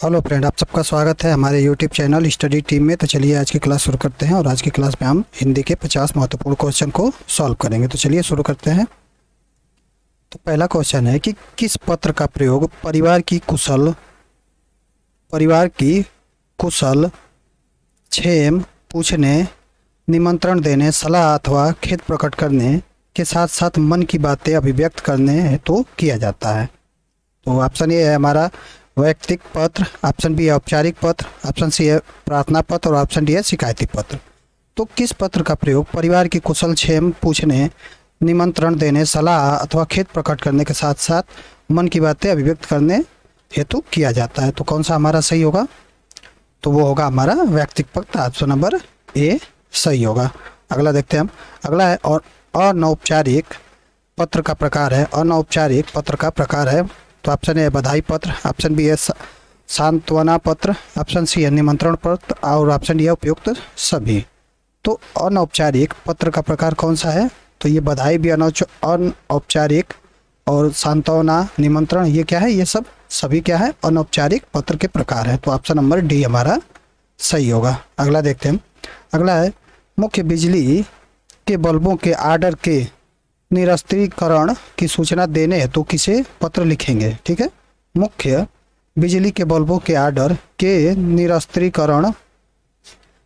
Hello friend, आप सबका स्वागत है हमारे यूट्यूब चैनल स्टडी टीम में। तो चलिए आज की क्लास शुरू करते हैं और आज की क्लास में हम हिंदी के 50 महत्वपूर्ण क्वेश्चन को सॉल्व करेंगे। तो चलिए शुरू करते हैं। तो पहला क्वेश्चन है कि किस पत्र का प्रयोग परिवार की कुशल क्षेम पूछने, निमंत्रण देने, सलाह अथवा खेद प्रकट करने के साथ साथ मन की बातें अभिव्यक्त करने हेतु किया जाता है। तो ऑप्शन ए है हमारा वैयक्तिक पत्र, ऑप्शन बी है औपचारिक पत्र, ऑप्शन सी है प्रार्थना पत्र और ऑप्शन डी है शिकायती पत्र। तो किस पत्र का प्रयोग परिवार की कुशल क्षेम पूछने, निमंत्रण देने, सलाह अथवा खेद प्रकट करने के साथ साथ मन की बातें अभिव्यक्त करने हेतु किया जाता है? तो कौन सा हमारा सही होगा? तो वो होगा हमारा वैयक्तिक पत्र, ऑप्शन नंबर ए सही होगा। अगला देखते हैं हम। अगला है और अनौपचारिक पत्र का प्रकार है। अनौपचारिक पत्र का प्रकार है तो ऑप्शन ए है बधाई पत्र, ऑप्शन बी है सांत्वना पत्र, ऑप्शन सी है निमंत्रण पत्र और ऑप्शन डी है उपयुक्त सभी। तो अनौपचारिक पत्र का प्रकार कौन सा है? तो ये बधाई भी अनौपचारिक और सांत्वना, निमंत्रण, ये क्या है? ये सब सभी क्या है? अनौपचारिक पत्र के प्रकार है। तो ऑप्शन नंबर डी हमारा सही होगा। अगला देखते हैं। अगला है मुख्य बिजली के बल्बों के आर्डर के निरस्त्रीकरण की सूचना देने हेतु किसे पत्र लिखेंगे? ठीक है, मुख्य बिजली के बल्बों के आर्डर के निरस्त्रीकरण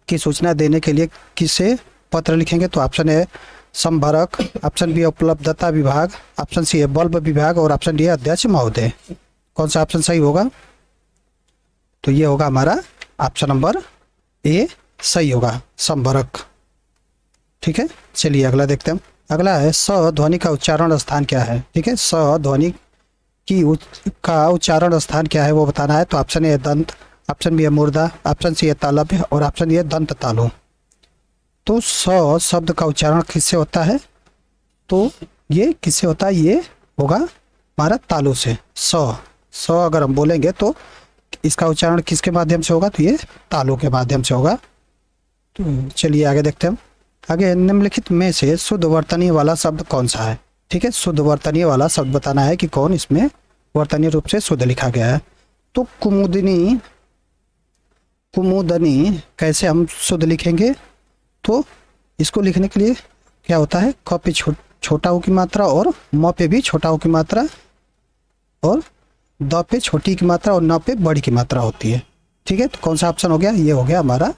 की सूचना देने के लिए किसे पत्र लिखेंगे? तो ऑप्शन है संभरक, ऑप्शन बी है उपलब्धता विभाग, ऑप्शन सी है बल्ब विभाग और ऑप्शन डी है अध्यक्ष महोदय। कौन सा ऑप्शन सही होगा? तो ये होगा हमारा ऑप्शन नंबर ए सही होगा, संभरक। ठीक है, चलिए अगला देखते हैं। अगला है स ध्वनि का उच्चारण स्थान क्या है? ठीक है, स ध्वनि का उच्चारण स्थान क्या है वो बताना है। तो ऑप्शन ए दंत, ऑप्शन बी है मुर्दा, ऑप्शन सी है तालव्य और ऑप्शन डी है दंत तालु। तो स शब्द का उच्चारण किससे होता है? तो ये किससे होता है? ये होगा हमारा तालु से। स अगर हम बोलेंगे तो इसका उच्चारण किसके माध्यम से होगा? तो ये तालु के माध्यम से होगा। तो चलिए आगे देखते हैं। आगे निम्नलिखित में से शुद्ध वर्तनीय वाला शब्द कौन सा है? ठीक है, शुद्ध वर्तनीय वाला शब्द बताना है कि कौन इसमें वर्तनीय रूप से शुद्ध लिखा गया है। तो कुमुदनी कैसे हम शुद्ध लिखेंगे? तो इसको लिखने के लिए क्या होता है? क पे छोटा ऊ की मात्रा और म पे भी छोटा ऊ की मात्रा और द पे छोटी की मात्रा और न पे बड़ी की मात्रा होती है। ठीक है, तो कौन सा ऑप्शन हो गया? ये हो गया हमारा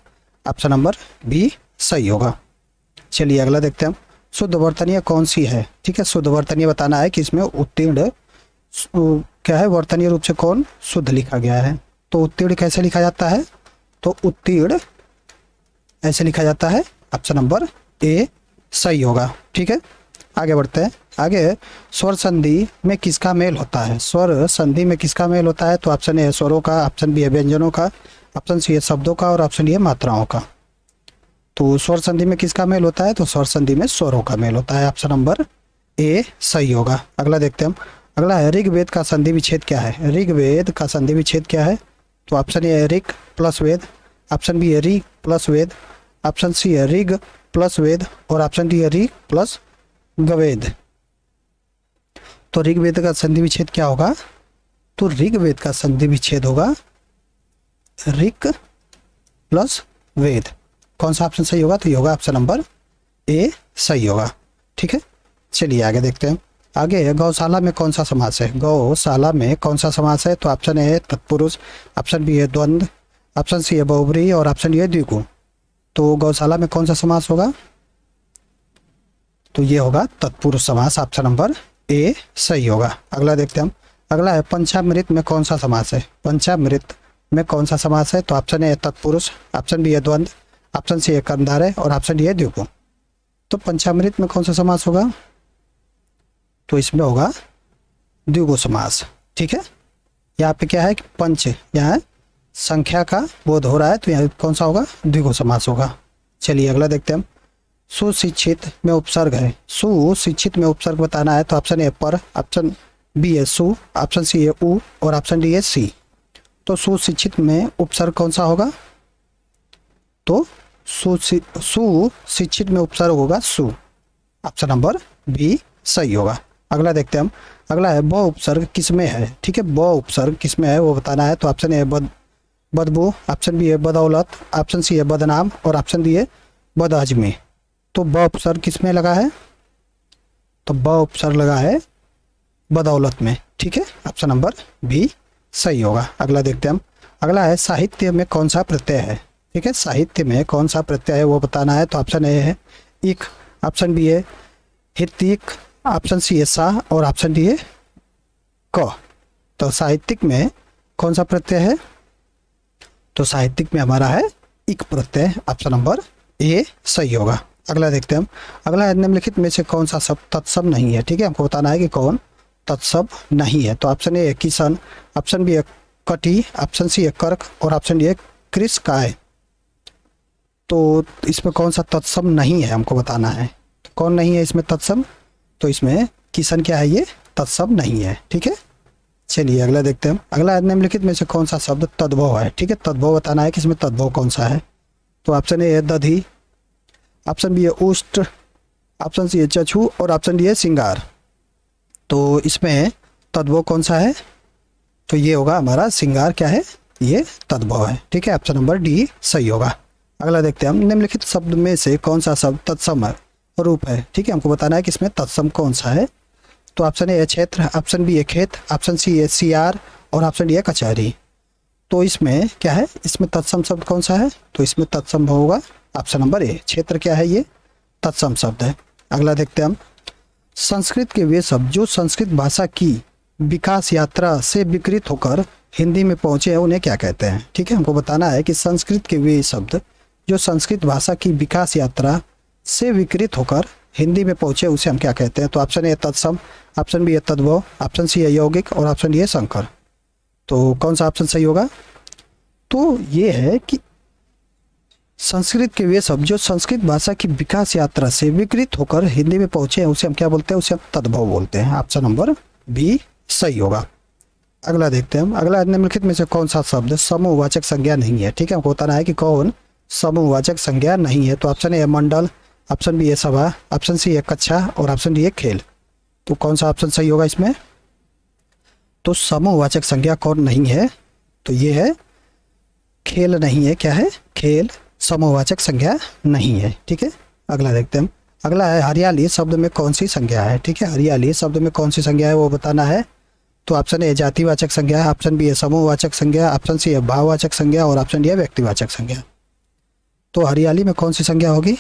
ऑप्शन नंबर बी सही होगा। चलिए अगला देखते हैं हम। शुद्ध वर्तनीय कौन सी है? ठीक है, शुद्ध वर्तनीय बताना है कि इसमें उत्तीर्ण क्या है, वर्तनीय रूप से कौन शुद्ध लिखा गया है। तो उत्तीर्ण कैसे लिखा जाता है? तो उत्तीर्ण ऐसे लिखा जाता है, ऑप्शन नंबर ए सही होगा। ठीक है, आगे बढ़ते हैं। आगे स्वर संधि में किसका मेल होता है? स्वर संधि में किसका मेल होता है? तो ऑप्शन ए है स्वरों का, ऑप्शन बी है व्यंजनों का, ऑप्शन सी है शब्दों का और ऑप्शन डी है मात्राओं का। तो स्वर संधि में किसका मेल होता है? तो स्वर संधि में स्वरों का मेल होता है, ऑप्शन नंबर ए सही होगा। अगला देखते हैं हम। अगला है ऋग्वेद का संधि विच्छेद क्या है? ऋग्वेद का संधि विच्छेद क्या है? तो ऑप्शन ए है ऋग प्लस वेद, ऑप्शन बी है ऋग प्लस वेद, ऑप्शन सी है ऋग प्लस वेद और ऑप्शन डी है ऋग प्लस गवेद। तो ऋग्वेद का संधि विच्छेद क्या होगा? तो ऋग्वेद का संधि विच्छेद होगा ऋग प्लस वेद। कौन सा ऑप्शन सही होगा? तो ये होगा ऑप्शन नंबर ए सही होगा। ठीक है, चलिए आगे देखते हैं। आगे गौशाला में कौन सा समास है? गौशाला में कौन सा समास है? तो ऑप्शन ए है तत्पुरुष, ऑप्शन बी है द्वंद्व, ऑप्शन सी है बहुब्रीहि और ऑप्शन डी है द्विगु। तो गौशाला में कौन सा समास होगा? तो ये होगा तत्पुरुष समास, ऑप्शन नंबर ए सही होगा। अगला देखते हैं हम। अगला है पंचामृत में कौन सा समास है? पंचामृत में कौन सा समास है? तो ऑप्शन ए है तत्पुरुष, ऑप्शन बी है द्वंद्व, ऑप्शन सी है कर्मधारय और ऑप्शन डी है द्विगु। तो पंचामृत में कौन सा समास होगा? तो इसमें होगा द्विगु समास। ठीक है, यहाँ पे क्या है कि पंच, यहाँ संख्या का बोध हो रहा है, तो यहाँ कौन सा होगा? द्विगु समास होगा। चलिए अगला देखते हैं हम। सुशिक्षित में उपसर्ग है। सुशिक्षित में उपसर्ग बताना है। तो ऑप्शन ए पर, ऑप्शन बी है सु, ऑप्शन सी है उ और ऑप्शन डी है सी। तो सुशिक्षित में उपसर्ग कौन सा होगा? तो सुशिक्षित में उपसर्ग होगा सु, ऑप्शन नंबर बी सही होगा। अगला देखते हैं हम। अगला है ब उपसर्ग किसमें है? ठीक है, ब उपसर्ग किसमें है वो बताना है। तो ऑप्शन ए बदबू, ऑप्शन बी है बदौलत, ऑप्शन सी है बदनाम और ऑप्शन डी है बदहजमी। तो ब उपसर्ग किस में लगा है? तो ब उपसर्ग लगा है बदौलत में। ठीक है, ऑप्शन नंबर बी सही होगा। अगला देखते हैं हम। अगला है साहित्य में कौन सा प्रत्यय है? ठीक है, साहित्य में कौन सा प्रत्यय है वो बताना है। तो ऑप्शन ए है इक, ऑप्शन बी है हितिक, ऑप्शन सी है सा और ऑप्शन डी है क। तो साहित्यिक में कौन सा प्रत्यय है? तो साहित्यिक में हमारा है इक प्रत्यय, ऑप्शन नंबर ए सही होगा। अगला देखते हैं हम। अगला है निम्नलिखित में से कौन सा शब्द तत्सम नहीं है? ठीक है, हमको बताना है कि कौन तत्सम नहीं है। तो ऑप्शन ए है किशन, ऑप्शन बी है कटी, ऑप्शन सी है कर्क और ऑप्शन डी है कृष काय। तो इसमें कौन सा तत्सम नहीं है हमको बताना है। तो कौन नहीं है इसमें तत्सम? तो इसमें किशन क्या है, ये तत्सम नहीं है। ठीक है, चलिए अगला देखते हैं हम। अगला निम्नलिखित में से कौन सा शब्द तद्भव है? ठीक है, तद्भव बताना है कि इसमें तद्भव कौन सा है। तो ऑप्शन ए है दधी, ऑप्शन बी है उष्ट, ऑप्शन सी है चक्षु और ऑप्शन डी है श्रृंगार। तो इसमें तद्भव कौन सा है? तो ये होगा हमारा श्रृंगार क्या है, ये तद्भव है। ठीक है, ऑप्शन नंबर डी सही होगा। अगला देखते हैं हम। निम्नलिखित शब्द में से कौन सा शब्द तत्सम रूप है? ठीक है, हमको बताना है कि इसमें तत्सम कौन सा है। तो ऑप्शन ए है क्षेत्र, ऑप्शन बी है खेत, ऑप्शन सी है सियार और ऑप्शन डी है कचहरी। तो इसमें क्या है, इसमें तत्सम शब्द कौन सा है? तो इसमें तत्सम होगा ऑप्शन नंबर ए, क्षेत्र क्या है, ये तत्सम शब्द है। अगला देखते हैं हम। संस्कृत के वे शब्द जो संस्कृत भाषा की विकास यात्रा से विकृत होकर हिंदी में पहुंचे हैं उन्हें क्या कहते हैं? ठीक है, हमको बताना है कि संस्कृत के वे शब्द जो संस्कृत भाषा की विकास यात्रा से विकृत होकर हिंदी में पहुंचे उसे हम क्या कहते हैं? तो ऑप्शन ए तत्सम, ऑप्शन बी है तद्भव, ऑप्शन सी है यौगिक और ऑप्शन डी है संकर। तो कौन सा ऑप्शन सही होगा? तो ये है कि संस्कृत के वे शब्द जो संस्कृत भाषा की विकास यात्रा से विकृत होकर हिंदी में पहुंचे हैं उसे हम क्या बोलते हैं? उसे हम तद्भव बोलते हैं। ऑप्शन नंबर बी सही होगा। अगला देखते हैं हम। अगला निम्नलिखित में से कौन सा शब्द समूहवाचक संज्ञा नहीं है? ठीक है, हमको बताना है कि कौन समूहवाचक संज्ञा नहीं है। तो ऑप्शन ए है मंडल, ऑप्शन बी है सभा, ऑप्शन सी है कक्षा और ऑप्शन डी है खेल। तो कौन सा ऑप्शन सही होगा इसमें? तो समूहवाचक संज्ञा कौन नहीं है? तो ये है खेल नहीं है। क्या है? खेल समूहवाचक संज्ञा नहीं है। ठीक है, अगला देखते हैं हम। अगला है हरियाली शब्द में कौन सी संज्ञा है? ठीक है, हरियाली शब्द में कौन सी संज्ञा है वो बताना है। तो ऑप्शन ए जातिवाचक संज्ञा, ऑप्शन बी है समूहवाचक संज्ञा, ऑप्शन सी है भाववाचक संज्ञा और ऑप्शन डी है व्यक्तिवाचक संज्ञा। तो हरियाली में कौन सी संज्ञा होगी?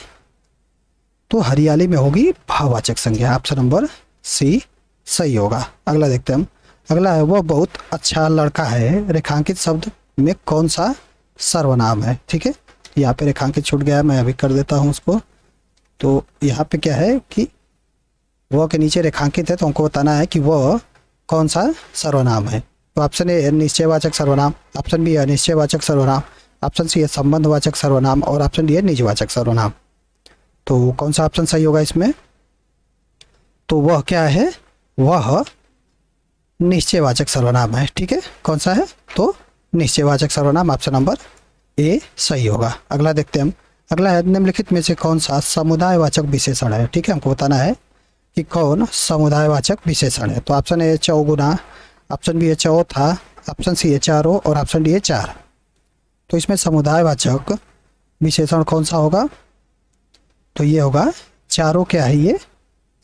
तो हरियाली में होगी भाववाचक संज्ञा। ऑप्शन नंबर सी सही होगा। अगला देखते हैं हम। अगला है वह बहुत अच्छा लड़का है रेखांकित शब्द में कौन सा सर्वनाम है? ठीक है, यहाँ पे रेखांकित छूट गया है, मैं अभी कर देता हूँ उसको। तो यहाँ पे क्या है कि वह के नीचे रेखांकित है, तो हमको बताना है कि वह कौन सा सर्वनाम है। तो ऑप्शन ए है निश्चयवाचक सर्वनाम, ऑप्शन बी है अनिश्चयवाचक सर्वनाम, ऑप्शन सी है संबंधवाचक सर्वनाम और ऑप्शन डी है निजवाचक सर्वनाम। तो कौन सा ऑप्शन सही होगा इसमें? तो वह क्या है, वह निश्चयवाचक सर्वनाम है। ठीक है, कौन सा है? तो निश्चयवाचक सर्वनाम, ऑप्शन नंबर ए सही होगा। अगला देखते हैं हम। अगला है निम्नलिखित में से कौन सा समुदायवाचक विशेषण है? ठीक है, हमको बताना है कि कौन समुदायवाचक विशेषण है। तो ऑप्शन ए है चौगुना, ऑप्शन बी है चौथा, ऑप्शन सी है चारों और ऑप्शन डी है चार। तो इसमें समुदायवाचक विशेषण कौन सा होगा? तो ये होगा चारों। क्या है ये?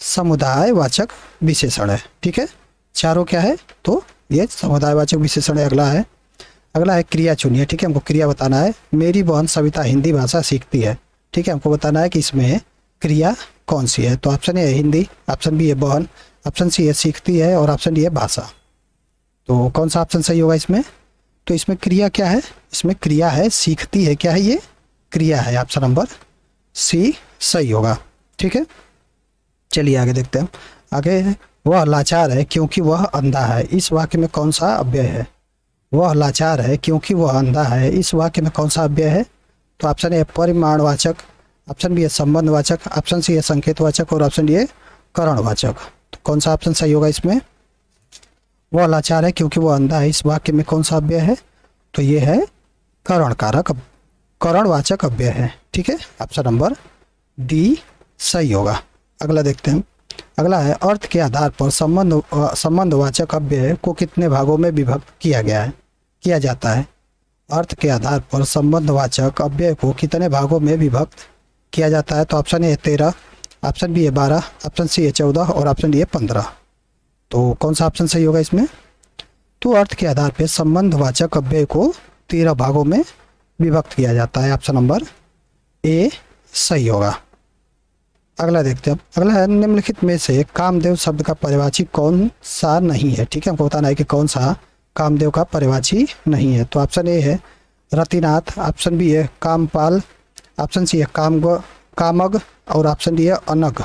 समुदायवाचक विशेषण है। ठीक है, चारों क्या है? तो ये समुदायवाचक विशेषण है। अगला है। अगला है क्रिया चुनिए। ठीक है, हमको क्रिया बताना है। मेरी बहन सविता हिंदी भाषा सीखती है। ठीक है, हमको बताना है कि इसमें क्रिया कौन सी है। तो ऑप्शन ए है हिंदी, ऑप्शन बी है बहन, ऑप्शन सी है सीखती है और ऑप्शन डी है भाषा। तो कौन सा ऑप्शन सही होगा इसमें? तो इसमें क्रिया क्या है? इसमें क्रिया है सीखती है। क्या है ये? क्रिया है। ऑप्शन नंबर सी सही होगा। ठीक है, चलिए आगे देखते हैं। आगे वह लाचार है क्योंकि वह अंधा है। इस वाक्य में कौन सा अव्यय है? वह लाचार है क्योंकि वह अंधा है। इस वाक्य में कौन सा अव्यय है? तो ऑप्शन ए परिमाणवाचक, ऑप्शन बी है संबंधवाचक, ऑप्शन सी है संकेतवाचक और ऑप्शन डी है करणवाचक। तो कौन सा ऑप्शन सही होगा इसमें? वह लाचार है क्योंकि वह अंधा है। इस वाक्य में कौन सा अव्यय है? तो ये है करण कारक, करणवाचक अव्यय है। ठीक है, ऑप्शन नंबर डी सही होगा। अगला देखते हैं। अगला है अर्थ के आधार पर संबंधवाचक अव्यय को कितने भागों में विभक्त किया जाता है? अर्थ के आधार पर संबंधवाचक अव्यय को कितने भागों में विभक्त किया जाता है? तो ऑप्शन ए 13, ऑप्शन बी है 12, ऑप्शन सी है 14 और ऑप्शन डी है 15। तो कौन सा ऑप्शन सही होगा इसमें? तो अर्थ के आधार पर संबंधवाचक अव्यय को 13 भागों में विभक्त किया जाता है। ऑप्शन नंबर ए सही होगा। अगला देखते हैं। अगला है, निम्नलिखित में से कामदेव शब्द का पर्यायवाची कौन सा नहीं है? ठीक है, हमको बताना है कि कौन सा कामदेव का पर्यायवाची नहीं है। तो ऑप्शन ए है रतिनाथ, ऑप्शन बी है कामपाल, ऑप्शन सी है कामग और ऑप्शन डी है अनग।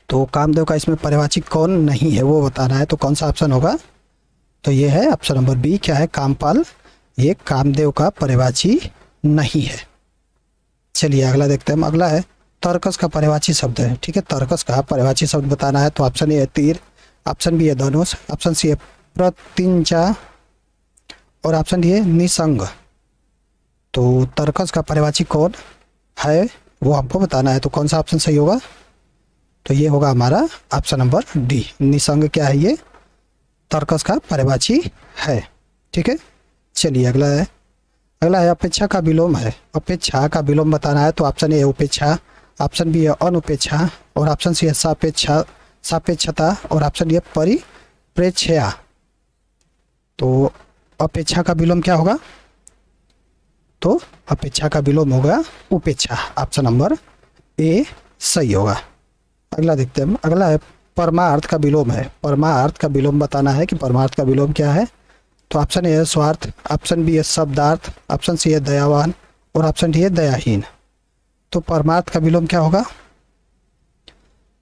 तो कामदेव का इसमें पर्यायवाची कौन नहीं है वो बताना है। तो कौन सा ऑप्शन होगा? तो ये है ऑप्शन नंबर बी, क्या है? कामपाल। ये कामदेव का पर्यायवाची नहीं है। चलिए अगला देखते हैं हम। अगला है तर्कस का पर्यायवाची शब्द है। ठीक है, तर्कस का पर्यायवाची शब्द बताना है। तो ऑप्शन ए है तीर, ऑप्शन बी है धनुष, ऑप्शन सी है प्रतिंचा और ऑप्शन डी है निसंग। तो तर्कस का पर्यायवाची कौन है वो हमको बताना है। तो कौन सा ऑप्शन सही होगा? तो ये होगा हमारा ऑप्शन नंबर डी, निसंग। क्या है ये? तर्कस का पर्यायवाची है। ठीक है, चलिए अगला है। अगला है अपेक्षा का विलोम है। अपेक्षा का विलोम बताना है। तो ऑप्शन ए है उपेक्षा, ऑप्शन बी है अनुपेक्षा और ऑप्शन सी है सापेक्षता और ऑप्शन डी है परिप्रेक्ष्या। तो अपेक्षा का विलोम क्या होगा? तो अपेक्षा का विलोम होगा उपेक्षा। ऑप्शन नंबर ए सही होगा। अगला देखते हैं। अगला है परमार्थ का विलोम है। परमार्थ का विलोम बताना है कि परमार्थ का विलोम क्या है। तो ऑप्शन ए है स्वार्थ, ऑप्शन बी है शब्दार्थ, ऑप्शन सी है दयावान और ऑप्शन डी है दयाहीन। तो परमार्थ का विलोम क्या होगा?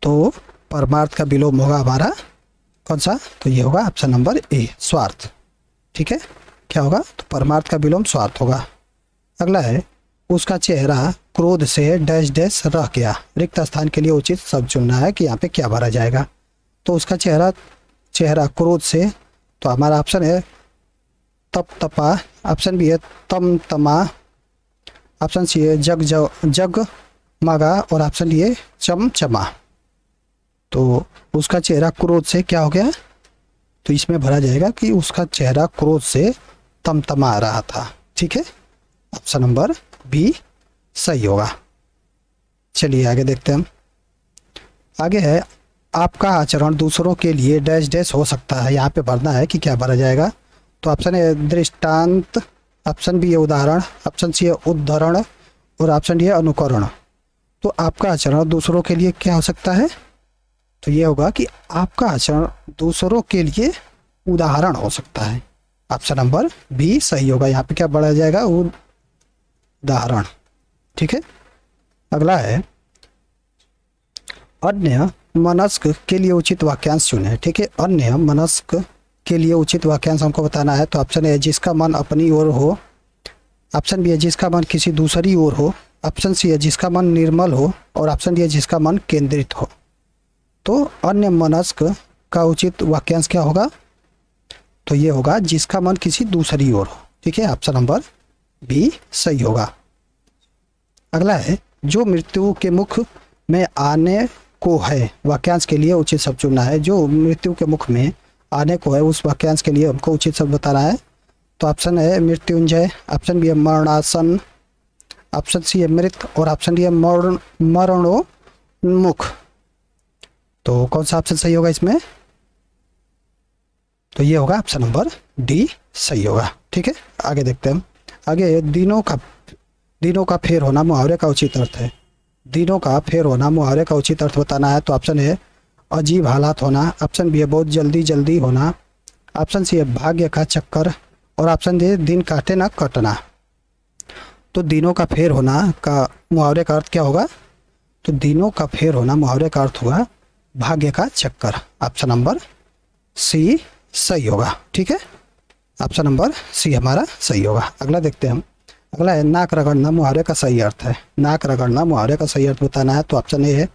तो परमार्थ का विलोम होगा हमारा कौन सा? तो ये होगा ऑप्शन नंबर ए, स्वार्थ। ठीक है, क्या होगा? तो परमार्थ का विलोम स्वार्थ होगा। अगला है उसका चेहरा क्रोध से डैश डैश रह गया। रिक्त स्थान के लिए उचित शब्द चुनना है कि यहाँ पे क्या भरा जाएगा। तो उसका चेहरा क्रोध से, तो हमारा ऑप्शन है तप तपा, ऑप्शन बी है तम तमा, ऑप्शन सी है जग मगा और ऑप्शन डी है चमचमा। तो उसका चेहरा क्रोध से क्या हो गया? तो इसमें भरा जाएगा कि उसका चेहरा क्रोध से तमतमा रहा था। ठीक है, ऑप्शन नंबर बी सही होगा। चलिए आगे देखते हैं हम। आगे है आपका आचरण दूसरों के लिए डैश डैश हो सकता है। यहाँ पे भरना है कि क्या भरा जाएगा। तो ऑप्शन है दृष्टांत, ऑप्शन बी है उदाहरण, ऑप्शन सी है उद्धरण और ऑप्शन डी है अनुकरण। तो आपका आचरण दूसरों के लिए क्या हो सकता है? तो ये होगा कि आपका आचरण दूसरों के लिए उदाहरण हो सकता है। ऑप्शन नंबर बी सही होगा। यहाँ पे क्या बढ़ा जाएगा? उदाहरण। ठीक है, अगला है अन्य मनस्क के लिए उचित वाक्यांश चुने। ठीक है, अन्य मनस्क के लिए उचित वाक्यांश हमको बताना है। तो ऑप्शन ए जिसका मन अपनी ओर हो, ऑप्शन बी है जिसका मन किसी दूसरी ओर हो, ऑप्शन सी है जिसका मन निर्मल हो और ऑप्शन डी है जिसका मन केंद्रित हो। तो अन्य मनस्क का उचित वाक्यांश क्या होगा? तो ये होगा जिसका मन किसी दूसरी ओर हो। ठीक है, ऑप्शन नंबर बी सही होगा। अगला है जो मृत्यु के मुख में आने को है। वाक्यांश के लिए उचित शब्द चुनना है। जो मृत्यु के मुख में आने को है उस वाक्यांश के लिए हमको उचित शब्द बताना है। तो ऑप्शन है मृत्युंजय, ऑप्शन बी है मरणासन, ऑप्शन सी है मृत और ऑप्शन डी है मरणोन्मुख। तो कौन सा ऑप्शन सही होगा इसमें? तो ये होगा ऑप्शन नंबर डी सही होगा। ठीक है, आगे देखते हैं हम। आगे दिनों का फेर होना मुहावरे का उचित अर्थ है। दिनों का फेर होना मुहावरे का उचित अर्थ बताना है। तो ऑप्शन है अजीब हालात होना, ऑप्शन बी है बहुत जल्दी होना, ऑप्शन सी है भाग्य का चक्कर और ऑप्शन डी दिन काटे ना कटना। तो दिनों का फेर होना का मुहावरे का अर्थ क्या होगा? तो दिनों का फेर होना मुहावरे का अर्थ हुआ भाग्य का चक्कर। ऑप्शन नंबर सी सही होगा। ठीक है, ऑप्शन नंबर सी हमारा सही होगा। अगला देखते हैं हम। अगला है नाक रगड़ना मुहावरे का सही अर्थ है। नाक रगड़ना मुहावरे का सही अर्थ बताना है। तो ऑप्शन ए है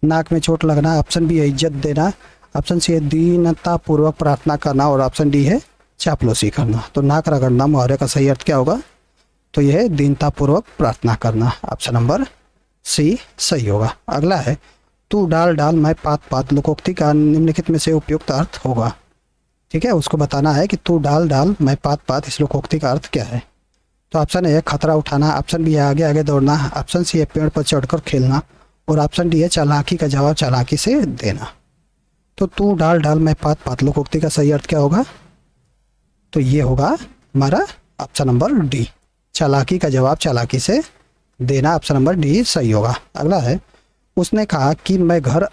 नाक में चोट लगना, ऑप्शन बी है इज्जत देना, ऑप्शन सी है दीनता पूर्वक प्रार्थना करना और ऑप्शन डी है चापलूसी करना। तो नाक रगड़ना मुहावरे का सही अर्थ क्या होगा? तो यह है दीनता पूर्वक प्रार्थना करना। ऑप्शन नंबर सी सही होगा। अगला है तू डाल डाल मैं पात पात लोकोक्ति का निम्नलिखित में से उपयुक्त अर्थ होगा। ठीक है, उसको बताना है कि तू डाल डाल मैं पात पात, इस लोकोक्ति का अर्थ क्या है। तो ऑप्शन ए है खतरा उठाना, ऑप्शन बी है आगे आगे दौड़ना, ऑप्शन सी है पेड़ पर चढ़कर खेलना, और ऑप्शन डी है चालाकी का जवाब चालाकी से देना। तो तू डाल डाल मैं पात पात लोकोक्ति का सही अर्थ क्या होगा? तो ये होगा हमारा ऑप्शन नंबर डी, चालाकी का जवाब चालाकी से देना। ऑप्शन नंबर डी सही होगा। अगला है, उसने कहा कि मैं घर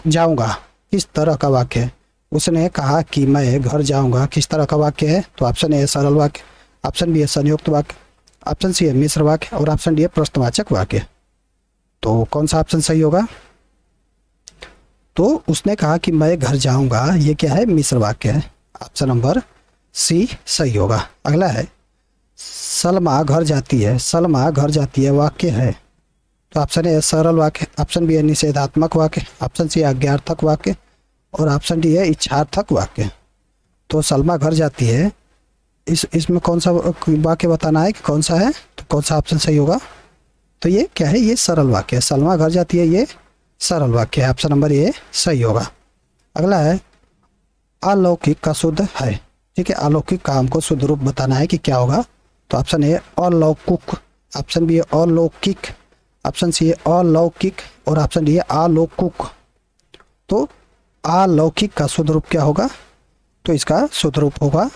जाऊंगा, किस तरह का वाक्य है? उसने कहा कि मैं घर जाऊंगा, किस तरह का वाक्य है? तो ऑप्शन ए सरल वाक्य, ऑप्शन बी है संयुक्त वाक्य, ऑप्शन सी है मिश्र वाक्य, और ऑप्शन डी है प्रश्नवाचक वाक्य। तो कौन सा ऑप्शन सही होगा? तो उसने कहा कि मैं घर जाऊंगा, ये क्या है? मिश्र वाक्य है। ऑप्शन नंबर सी सही होगा। अगला है, सलमा घर जाती है, सलमा घर जाती है वाक्य है। तो ऑप्शन ए सरल वाक्य, ऑप्शन बी है निषेधात्मक वाक्य, ऑप्शन सी है आज्ञार्थक वाक्य, और ऑप्शन डी है इच्छार्थक वाक्य। तो सलमा घर जाती है, इसमें कौन सा वाक्य बताना है कि कौन सा है? तो कौन सा ऑप्शन सही होगा? तो ये क्या है? ये सरल वाक्य है। सलमा घर जाती है, ये सरल वाक्य है। ऑप्शन नंबर ए सही होगा। अगला है, अलौकिक का शुद्ध है, ठीक है, अलौकिक का हमको शुद्ध रूप बताना है कि क्या होगा। तो ऑप्शन ए अलौकिक, ऑप्शन बी अलौकिक, ऑप्शन सी अलौकिक, और ऑप्शन डी अलौकिक। तो अलौकिक का शुद्ध रूप क्या होगा? तो इसका शुद्ध रूप होगा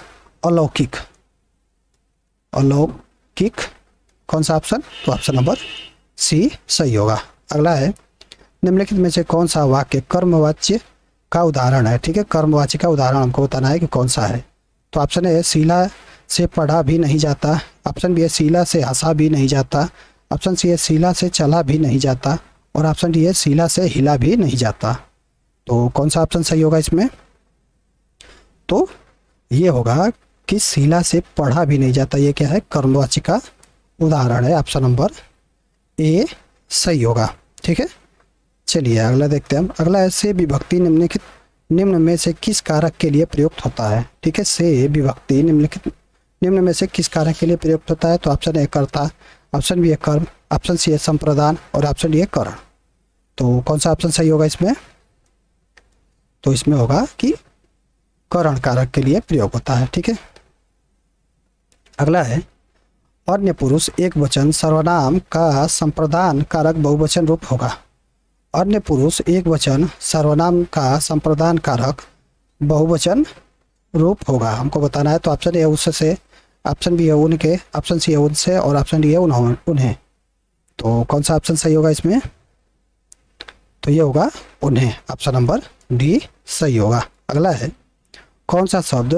अलौकिक। अलौकिक कौन सा ऑप्शन? तो ऑप्शन नंबर सी सही होगा। अगला है, निम्नलिखित में से कौन सा वाक्य कर्मवाच्य का उदाहरण है? ठीक है, कर्मवाच्य का उदाहरण हमको बताना है कि कौन सा है। तो ऑप्शन ए शीला से पढ़ा भी नहीं जाता, ऑप्शन बी है शीला से हंसा भी नहीं जाता, ऑप्शन सी है शीला से चला भी नहीं जाता, और ऑप्शन डी है शीला से हिला भी नहीं जाता। तो कौन सा ऑप्शन सही होगा इसमें? तो ये होगा कि शीला से पढ़ा भी नहीं जाता, ये क्या है? कर्मवाच्य का उदाहरण है। ऑप्शन नंबर ए सही होगा। ठीक है, चलिए अगला देखते हैं हम। अगला है, से विभक्ति निम्नलिखित निम्न में से किस कारक के लिए प्रयुक्त होता है? ठीक है, से विभक्ति निम्न में से किस कारक के लिए प्रयुक्त होता है? तो ऑप्शन ए कर्ता, ऑप्शन बी है कर्म, ऑप्शन सी है संप्रदान, और ऑप्शन डी है करण। तो कौन सा ऑप्शन सही होगा इसमें? तो इसमें होगा कि करण कारक के लिए प्रयोग होता है। ठीक है, अगला है, अन्य पुरुष एक वचन सर्वनाम का संप्रदान कारक बहुवचन रूप होगा। अन्य पुरुष एक वचन सर्वनाम का संप्रदान कारक बहुवचन रूप होगा, हमको बताना है। तो ऑप्शन ए उससे, ऑप्शन बी है उनके, ऑप्शन सी है उनसे, और ऑप्शन डी है उन्हें। तो कौन सा ऑप्शन सही होगा इसमें? तो ये होगा उन्हें। ऑप्शन नंबर डी सही होगा। अगला है, कौन सा शब्द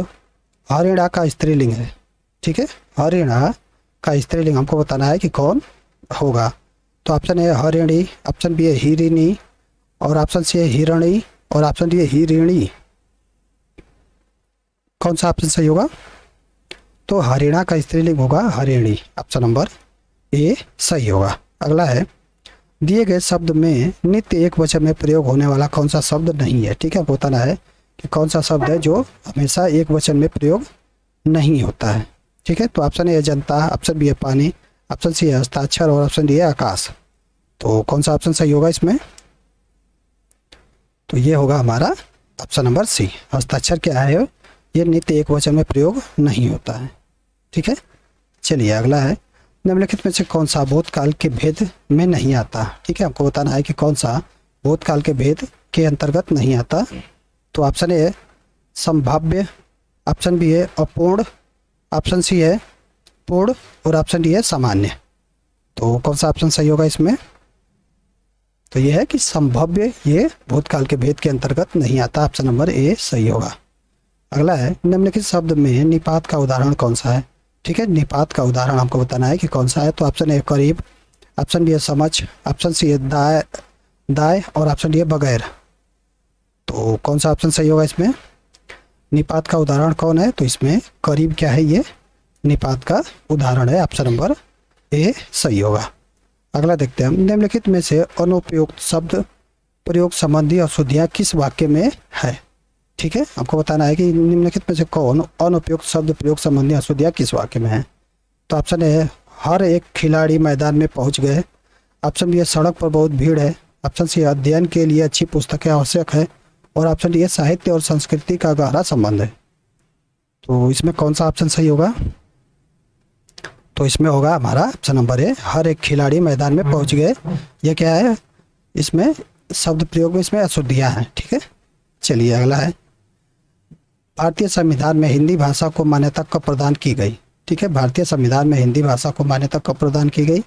हरिणा का स्त्रीलिंग है? ठीक है, हरिणा का स्त्रीलिंग हमको बताना है कि कौन होगा। तो option A Harini, option B है हिरिणी, और ऑप्शन सी है हिरणी, और ऑप्शन डी है हिरिणी। कौन सा ऑप्शन सही होगा? तो हरिणा का स्त्रीलिंग होगा हरिणी। ऑप्शन नंबर ए सही होगा। अगला है, दिए गए शब्द में नित्य एक वचन में प्रयोग होने वाला कौन सा शब्द नहीं है? ठीक है, बताना है कि कौन सा शब्द है जो हमेशा एक वचन में प्रयोग नहीं होता है। ठीक है, तो ऑप्शन ए जनता, ऑप्शन बी है पानी, ऑप्शन सी है हस्ताक्षर, और ऑप्शन डी है आकाश। तो कौन सा ऑप्शन सही होगा इसमें? तो ये होगा हमारा ऑप्शन नंबर सी, हस्ताक्षर क्या है? ये नित्य एक वचन में प्रयोग नहीं होता है। ठीक है, चलिए अगला है, निम्नलिखित में से कौन सा भूतकाल के भेद में नहीं आता? ठीक है, हमको बताना है कि कौन सा भूतकाल के भेद के अंतर्गत नहीं आता। तो ऑप्शन ए संभाव्य, ऑप्शन बी है अपूर्ण, ऑप्शन सी है पूर्ण, और ऑप्शन डी है सामान्य। तो कौन सा ऑप्शन सही होगा इसमें? तो ये है कि संभाव्य ये भूतकाल के भेद के अंतर्गत नहीं आता। ऑप्शन नंबर ए सही होगा। अगला है, निम्नलिखित शब्द में निपात का उदाहरण कौन सा है? ठीक है, निपात का उदाहरण हमको बताना है कि कौन सा है। तो ऑप्शन ए करीब, ऑप्शन बी है समझ, ऑप्शन सी है दाएं, और ऑप्शन डी है बगैर। तो कौन सा ऑप्शन सही होगा इसमें? निपात का उदाहरण कौन है? तो इसमें करीब क्या है? ये निपात का उदाहरण है। ऑप्शन नंबर ए सही होगा। अगला देखते हैं हम, निम्नलिखित में से अनुपयुक्त शब्द प्रयोग संबंधी अशुद्धियाँ किस वाक्य में है? ठीक है, आपको बताना है कि निम्नलिखित में से कौन अनुपयुक्त शब्द प्रयोग संबंधी अशुद्धियाँ किस वाक्य में है। तो ऑप्शन ए है हर एक खिलाड़ी मैदान में पहुंच गए, ऑप्शन बी है सड़क पर बहुत भीड़ है, ऑप्शन सी अध्ययन के लिए अच्छी पुस्तकें आवश्यक है, और ऑप्शन डी है साहित्य और संस्कृति का गहरा संबंध है। तो इसमें कौन सा ऑप्शन सही होगा? तो इसमें होगा हमारा ऑप्शन नंबर ए, हर एक खिलाड़ी मैदान में पहुंच गए। ये क्या है, इसमें शब्द प्रयोग में इसमें अशुद्धियाँ हैं। ठीक है, चलिए अगला है, भारतीय संविधान में हिंदी भाषा को मान्यता कब प्रदान की गई? ठीक है, भारतीय संविधान में हिंदी भाषा को मान्यता कब प्रदान की गई?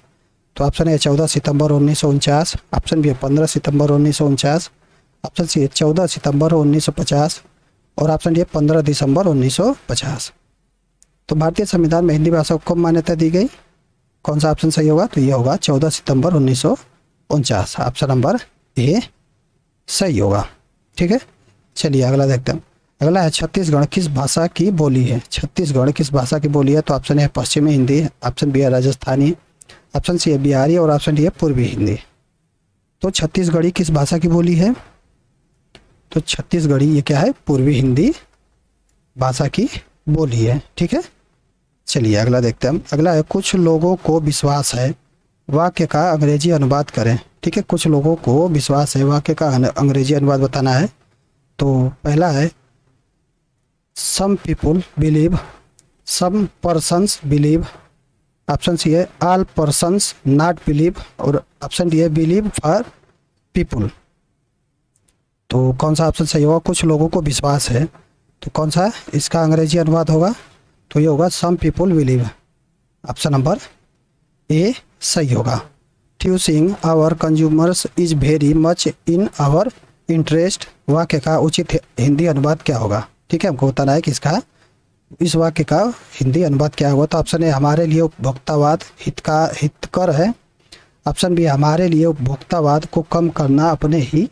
तो ऑप्शन ए 14 सितंबर 1949, ऑप्शन बी 15 सितंबर 1949, ऑप्शन सी 14 सितंबर 1950 और ऑप्शन डी 15 दिसंबर 1950। तो भारतीय संविधान में हिंदी भाषा को कब मान्यता दी गई? कौन सा ऑप्शन सही होगा? तो ये होगा 14 सितंबर 1949, ऑप्शन नंबर ए सही होगा। ठीक है, चलिए अगला देखते हैं। अगला है, छत्तीसगढ़ किस भाषा की बोली है? छत्तीसगढ़ किस भाषा की बोली है? तो ऑप्शन ए पश्चिमी हिंदी, ऑप्शन बी है राजस्थानी, ऑप्शन सी है बिहारी और ऑप्शन डी है पूर्वी हिंदी। तो छत्तीसगढ़ी किस भाषा की बोली है? तो छत्तीसगढ़ी ये क्या है? पूर्वी हिंदी भाषा की बोली है। ठीक है, चलिए अगला देखते हैं हम। अगला है, कुछ लोगों को विश्वास है, वाक्य का अंग्रेजी अनुवाद करें। ठीक है, कुछ लोगों को विश्वास है, वाक्य का अंग्रेजी अनुवाद बताना है। तो पहला है, सम पीपुल बिलीव, सम पर्सन्स बिलीव, ऑप्शन सी है ऑल पर्सन्स नॉट बिलीव और ऑप्शन डी है बिलीव फॉर पीपुल। तो कौन सा ऑप्शन सही होगा? कुछ लोगों को विश्वास है, तो कौन सा इसका अंग्रेजी अनुवाद होगा? तो ये होगा some people believe, option number A सही होगा। Choosing our consumers is very much in our interest, वाक्य का उचित हिंदी अनुवाद क्या होगा? ठीक है, हमको बताना है कि इसका इस वाक्य का हिंदी अनुवाद क्या होगा। तो ऑप्शन ए हमारे लिए उपभोक्तावाद हितकर है, ऑप्शन बी हमारे लिए उपभोक्तावाद को कम करना अपने ही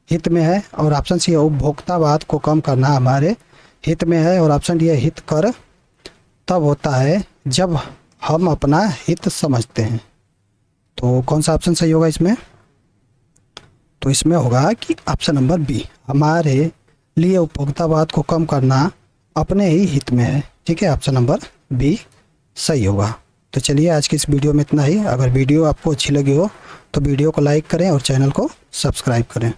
हित में है और ऑप्शन सी है उपभोक्तावाद को कम करना हमारे हित में है और ऑप्शन डी है हित कर तब होता है जब हम अपना हित समझते हैं। तो कौन सा ऑप्शन सही होगा इसमें? तो इसमें होगा कि ऑप्शन नंबर बी, हमारे लिए उपभोक्तावाद को कम करना अपने ही हित में है। ठीक है, ऑप्शन नंबर बी सही होगा। तो चलिए आज की इस वीडियो में इतना ही। अगर वीडियो आपको अच्छी लगी हो तो वीडियो को लाइक करें और चैनल को सब्सक्राइब करें।